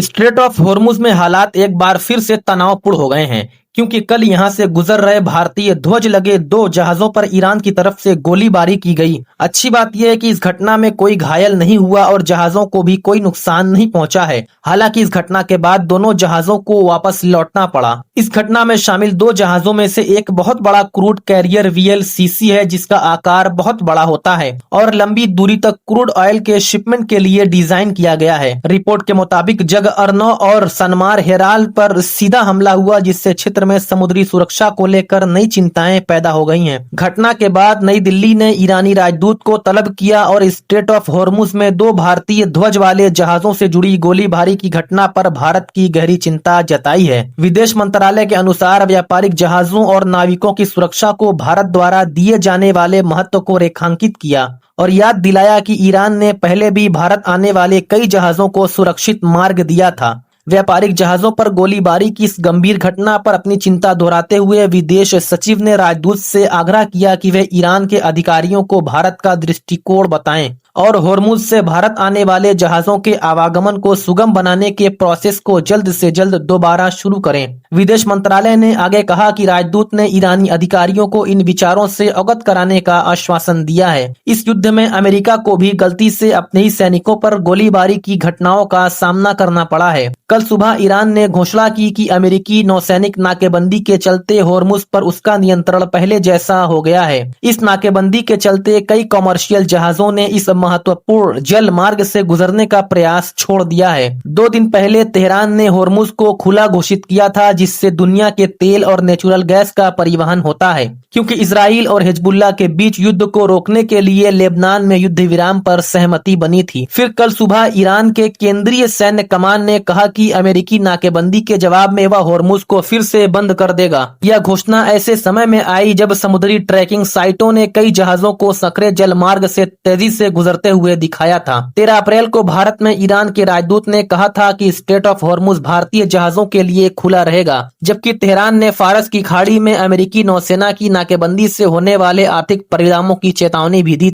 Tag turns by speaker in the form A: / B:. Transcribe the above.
A: Straight of Hormuz में हालात एक बार फिर से तनावपूर्ण हो गए हैं क्योंकि कल यहां से गुजर रहे भारतीय ध्वज लगे दो जहाजों पर ईरान की तरफ से गोलीबारी की गई। अच्छी बात यह है कि इस घटना में कोई घायल नहीं हुआ और जहाजों को भी कोई नुकसान नहीं पहुंचा है। हालांकि इस घटना के बाद दोनों जहाजों को वापस लौटना पड़ा। इस घटना में शामिल दो जहाजों में से एक बहुत बड़ा क्रूड कैरियर VLCC है जिसका आकार बहुत बड़ा होता है और लंबी दूरी तक क्रूड ऑयल के शिपमेंट के लिए डिजाइन किया गया है। रिपोर्ट के मुताबिक जग अर्नो और सनमार हेराल पर सीधा हमला हुआ जिससे क्षेत्र में समुद्री सुरक्षा को लेकर नई चिंताएं पैदा हो गई हैं। घटना के बाद नई दिल्ली ने ईरानी राजदूत को तलब किया और स्ट्रेट ऑफ होर्मुज में दो भारतीय ध्वज वाले जहाजों से जुड़ी गोलीबारी की घटना पर भारत की गहरी चिंता जताई है। विदेश मंत्रालय के अनुसार व्यापारिक जहाजों और नाविकों की सुरक्षा को भारत द्वारा दिए जाने वाले महत्व को रेखांकित किया और याद दिलाया कि ईरान ने पहले भी भारत आने वाले कई जहाजों को सुरक्षित मार्ग दिया था। व्यापारिक जहाजों पर गोलीबारी की इस गंभीर घटना पर अपनी चिंता दोहराते हुए विदेश सचिव ने राजदूत से आग्रह किया कि वे ईरान के अधिकारियों को भारत का दृष्टिकोण बताएं और होर्मुज से भारत आने वाले जहाजों के आवागमन को सुगम बनाने के प्रोसेस को जल्द से जल्द दोबारा शुरू करें। विदेश मंत्रालय ने आगे कहा कि राजदूत ने ईरानी अधिकारियों को इन विचारों से अवगत कराने का आश्वासन दिया है। इस युद्ध में अमेरिका को भी गलती से अपने ही सैनिकों पर गोलीबारी की घटनाओं का सामना करना पड़ा है। कल सुबह ईरान ने घोषणा की कि अमेरिकी नौसैनिक नाकेबंदी के चलते होर्मुज पर उसका नियंत्रण पहले जैसा हो गया है। इस नाकेबंदी के चलते कई कॉमर्शियल जहाजों ने इस महत्वपूर्ण जल मार्ग से गुजरने का प्रयास छोड़ दिया है। 2 दिन पहले तेहरान ने होर्मुज को खुला घोषित किया था जिससे दुनिया के तेल और नेचुरल गैस का परिवहन होता है। क्योंकि इजराइल और हिजबुल्लाह के बीच युद्ध को रोकने के लिए लेबनान में युद्ध विराम पर सहमति बनी थी। फिर कल सुबह ईरान के केंद्रीय सैन्य कमान ने कहा कि अमेरिकी नाकेबंदी के जवाब में वह होर्मुज को फिर से बंद कर देगा। यह घोषणा ऐसे समय में आई जब समुद्री ट्रैकिंग साइटों ने कई जहाजों को सक्रिय जल मार्ग से तेजी से गुजरते हुए दिखाया था। 13 अप्रैल को भारत में ईरान के राजदूत ने कहा था कि स्ट्रेट ऑफ होर्मुज भारतीय जहाजों के लिए खुला रहेगा, जबकि तेहरान ने फारस की खाड़ी में अमेरिकी नौसेना की नाकेबंदी से होने वाले आर्थिक परिणामों की चेतावनी भी दी।